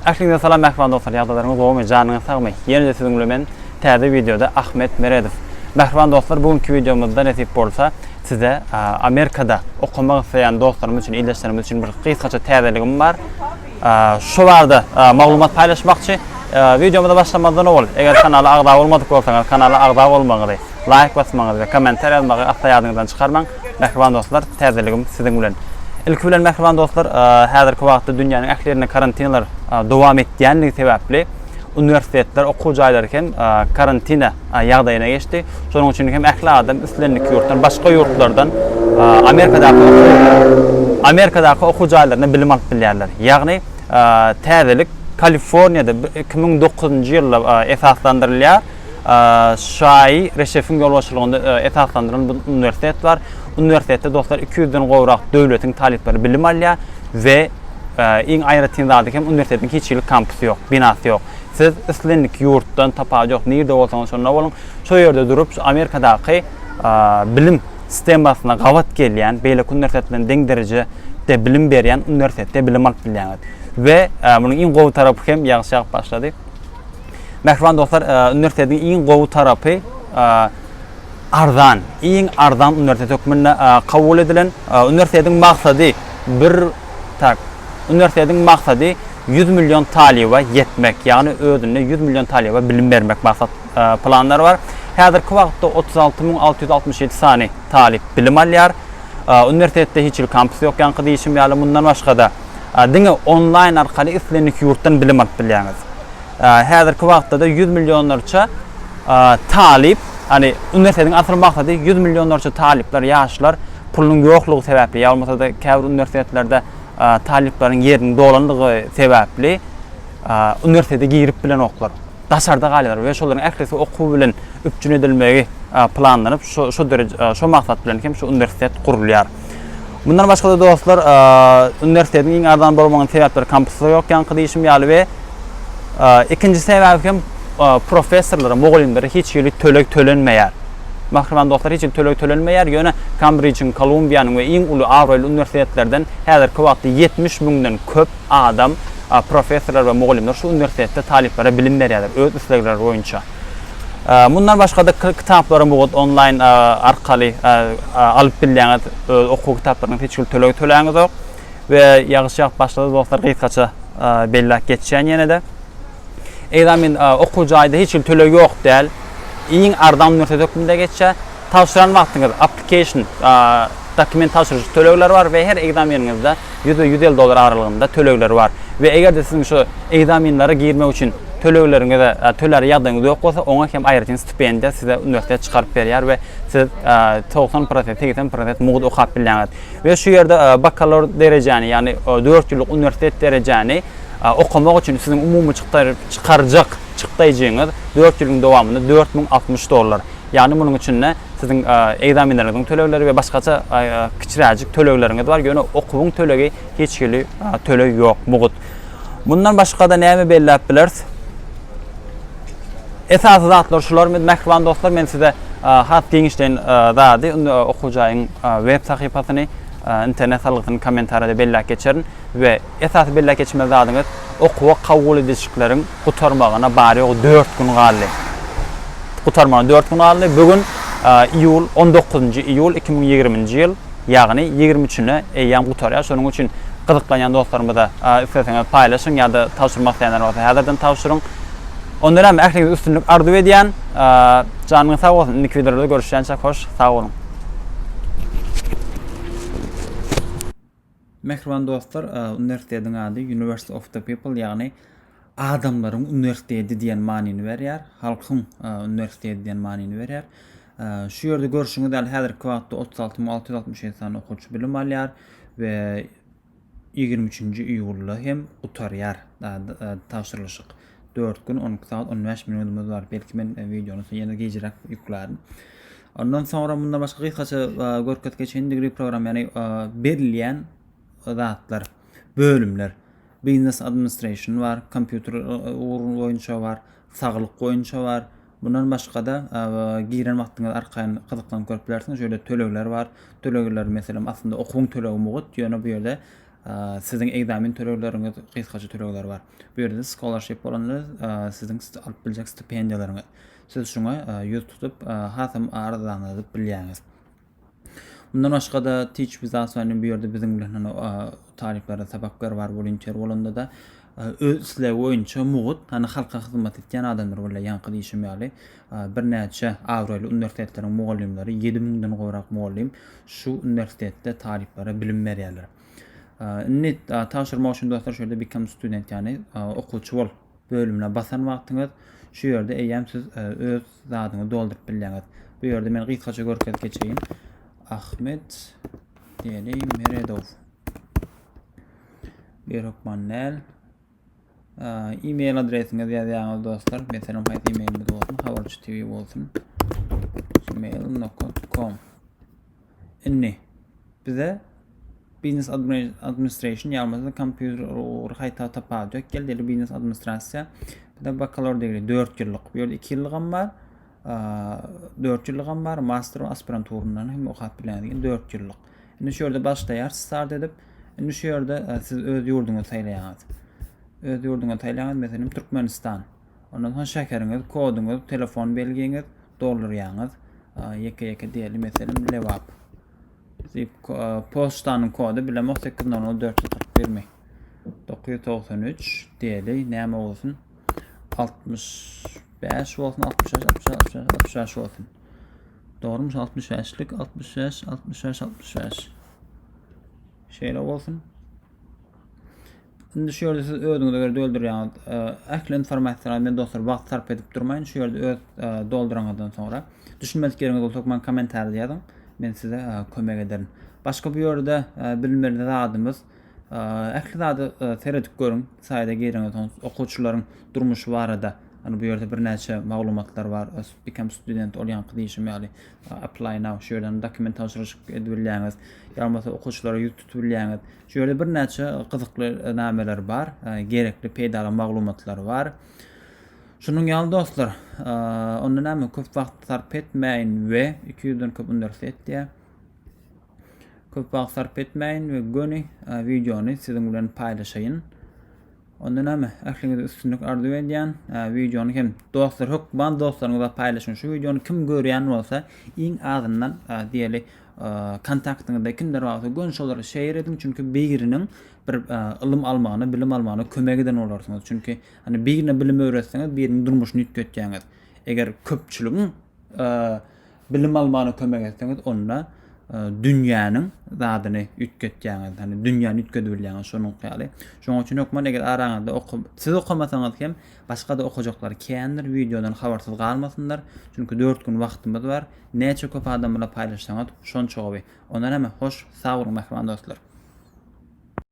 Aslında salam mehman dostlar, yağdalarınız olmay, canınız sağmay. Yeni de sizin bilen təzə videoda Ahmet Meredov. Mehman dostlar, bugünkü videomuzda nasip bolsa size Amerikada okumak isteyen dostlarımız için, ildaşlarımız için bir kısaca təzəligim var. Şu vardı maglumat paylaşmakçı. Videomuza başlamadan ol. Eğer kanala ağda olmadık olsanız kanala ağda olmanızı, like basmanızı ve komentar yazmanızı asla yadınızdan çıkarmayın. Mehman dostlar, təzəligim sizin bilen. İlk bilen mehman dostlar, hazırki vaqtda dünyanın ählerine karantinalar devam etdiğinliği sebäpli üniversiteler okul jaylarken karantina ýagdaýyna geçdi. Şonuň üçin hem ähli adam üstlenlik ýurtdan, başga ýurtlardan Amerikadaky okul jaylaryna bilim alyp bilýärler. Ýagny täzelik Kaliforniyada 2009-njy ýylda esaslandyrylýar. Şai Reşef'in yol başçılığında esaslandıran bir üniversitet var. Üniversitette dostlar 200'den gowrak döwletiň talipleri bilim alýar ve iň aýratyndaky hem üniversitetin hiç ýyl kampusy ýok, binasy ýok. Siz islenlik ýurtdan tapajak ýok, nirde bolsaňyz şonda bolun. Şo ýerde durup Amerikadaky bilim sistemasyna gawat gelýän, beýle üniversitetlerden deň derejede bilim berýän üniversitette bilim alyp bilýär. Ve bunun iň gowy tarapy hem ýagşy başlady. Mehman dostlar, üniversitetin iň gowy tarapy iň ardan üniversitet hökmünde kabul edilen üniversitetin maksady üniversitetin maksady 100 milyon taliba yetmek, yani ödünne 100 milyon taliba bilim vermek maksat planları var. Hazırki wagtda 36.667 sany talip bilim alýar. Üniversitette hiç kampus ýok, ýanky diýişim ýaly bundan başga da diňe online arkaly islenlik ýurtdan bilim alyp bilýäňiz. Hazırki wagtda da 100 milyonlarça talip, hani üniversitetin asıl maksady 100 milyonlarça talipler, ýaşlar pulun ýoklugy sebäpli, ýa-bolmasa da käbir üniversitetlerde taliplerin yerinin dolandığı sebäpli üniversitede girip bilen oklar. Daşarda galýar we şolaryň ählisi okuw bilen üpjün edilmegi planlanyp şu maksat bilen hem şu üniversitet kurulýar. Bundan başga da dostlar üniversitetin iň ardan bolmagyny sebäpleri kampusy ýok, ýanky diýişim ýaly we ikinji sebäp hem professorlara, mugallimlere hiç ýyly tölek tölenmeýär. Mahreman dostlar, hiç tölek tölenmeýär. Ýöne Cambridge'in, Columbia'nın we iň uly Avroýly üniversitetlerden häzirki wagtda 70 000'den köp adam, professorlar we mugallimler şu üniversitette taliplere bilim berýärler öz islegleri boýunça. Bundan başga da kitaplary bugün online arkaly alyp bilýäňiz okuw kitaplaryny hiç tölek töläňiz ýok we ýagşy başlady dostlar, gyskaça bellek geçýän ýene-de. Eýdamin okuw jaýda hiç tölek ýok däl. Iň ardan üniversitet hökmünde geçýär. Tapşyran wagtyňyz application dokument tapşyryş tölekler var ve her egzameniňizde $100 aralygynda tölekler var. Ve eger de siziň şu egzaminlere girmek üçin tölekleriňizde töler ýagdaýyňyz ýok bolsa, oňa hem aýratyn stipendiýa size üniversitet çykaryp berýär ve siz 90%, 80% muğd okap bilýäňiz. Ve şu ýerde bakalavr derejäni, ýani 4 ýyllyk üniversitet derejäni okumak üçin siziň umumy çykarjak çykdaýjyňyz 4 ýylyň dowamynda $4060. Yani bunun için ne? Sizin egzaminlerinizin tölekleri ve başkaça kiçiräjik tölekleriniz var. Ýöne okuwyň tölegi hiç ýyly tölek ýok, muğut. Bundan başga da näme belläp bilersiz? Esasy zatlar şular, mehman dostlar, men size hat geňişden zady okujaýyň web sahypasyny internet salygyny kommentarda belläp geçerin ve esasy belläp geçme zadyňyz okuwa kabul edilişikleriň gutarmagyna bary 4 gün galy. Gutarmagyna 4 gün galy. Bugün 19 iyul 2020-nji ýyl, ýagny 23-üne eýýam gutarýar. Şonuň üçin gyzyklanýan dostlarymyza da isteseňiz paýlaşyň ýa-da tapşyrmak isteýänler bolsa häzirden tapşyryň. Onlara ähli üstünlük arzu edýän janyňyz sag bolsun. Indiki videoda görüşýänçe hoş, sag bolun. Mehriban dostlar, üniversitetiň ady University of the People, ýagny adamlaryň üniversiteti diýen manyny berýär, halkyň üniversiteti diýen manyny berýär. Şu ýerde görüşiňiz däl häzirki wagtda 36.667 sany okuwçy bilim alýar we 23-nji iýulda hem gutarýar tapşyrylyşyk. 4 gün 12 saat 15 minutymyz var. Belki men videonu ýene gejirek ýüklärim. Ondan sonra bundan başga gyskaça görkezip geçendigri program, ýani berilýän zatlar, bölümler. Business administration var, computer boýunça var, saglyk boýunça var. Bundan başga da giren wagtyňyz arkaýyn gyzyklan görüp bilersiňiz. Şöyle tölekler var. Tölekler meselem aslında okuwyň tölegi mugut. Ýöne bu ýerde Sizin egzamin törekleriniz, kysgaça törekler var. Bu ýerde scholarship bolanlar sizin alyp biljek stipendiýalaryňyz. Siz şuňa ýüz tutup hasam arzanyňyzy bilýäňiz. Bundan başga da Teach Visa bu ýerde biziň bilen taliplara sabaklar var, volunteer bolanda da öz islew boýunça mugut, halka hyzmat etýän adamlar bolar, ýanky diýişim ýaly. Bir näçe Awraly uniwersitetleriniň mugallimleri 7000den gowrak mugallim şu uniwersitetde taliplere bilim berýärler. Net taşyrma üçin dostlar şöyle become student ýani okuwçy bol bölümine basan wagtyňyz şu ýerde eýem siz öz zadyňy doldurup bilýäňiz. Bu ýerde men gysgaça görkezip geçeýin. Ahmet Deli Meredov Berokmanel e-mail adresiňizi ýazýaňyz dostlar. Meselem haýsy e-mailimiz bolsun, habarçy.tv bolsun. gmail.com Inni bize Business Administration ýalmasa kompýuter haýta tapadýak. Geldi Business Administrasiýa. Bir de bakalor degri 4 ýyllyk. Bu ýerde 2 ýyllygam bar. 4 ýyllygam bar. Master we aspiranturundan hem okap bilen 4 ýyllyk. Indi şu ýerde başlaýar, start edip, indi şu ýerde siz öz ýurduňyzy taýlaýaňyz. Öz ýurduňyzy taýlaýaňyz, meselem Türkmenistan. Ondan soň şäheriňiz, koduňyz, telefon belgiňiz doldurýaňyz. Ýeke diýelim, meselem Lewap. Zip postanyň kodu bilemok 80441 993 diýeli näme bolsun 65 bolsun 66 bolsun. Dogrymy 65lik 65 şeýle bolsun. Indi şu ýerde siz özüňize göre doldurýaňyz ähli informasiýany men dostlar wagt sarp edip durmaýyn. Şu ýerde öz dolduraňyzdan sonra düşünmelik ýeriňiz bolsa men komentar ýazdyň. Men size kömek ederim. Başka bir ýerde bilimlerinde adymyz ähli zady seredip görüň. Saýda geriňiz okuwçylaryň durmuşy barada. Bu ýerde bir näçe maglumatlar var. Become student olýan diýişim ýaly apply now şu ýerden dokument taşryşyk edilýäňiz. Ýalmasa okuwçylara ýük tutubilýäňiz. Şu ýerde bir näçe gyzykly nämeler bar, gerekli peýdala maglumatlar var. Şunun ýaly dostlar, onda näme köp wagt sarp etmeýin we 200den köp uniwersitetde köp wagt sarp etmeýin we göni videony siziň bilen paýlaşaýyn. Onda näme ähliňize üstünlük arzu edýän videony hem dostlar hökman dostlaryňyzla paýlaşyň. Şu videony kim görýän bolsa iň azyndan diýeli kontaktyňyzda kimler bolsa gönüş olarak şeýer edin, çünki biriniň bir ilim almagyna, bilim almagyna kömek eden olarsyňyz. Çünki birine bilim öwretseňiz, biriniň durmuşyny ýetgetýäňiz. Eger köpçüligiň bilim almagyna kömek etseňiz, onda dünýäniň zadyny ýetgetýäňiz. Dünýäni ýetgebilýäňiz şonuň ýaly. Şonuň üçin okman eger araňyzda siz okamasaňyz hem başga da okujaklar kendir videodan habarsyz galmasyndar. Çünki 4 gün wagtymyz bar. Näçe köp adam bilen paýlaşsaňyz şonça gowy. Ondan hem hoş, sag bolun mehman dostlar.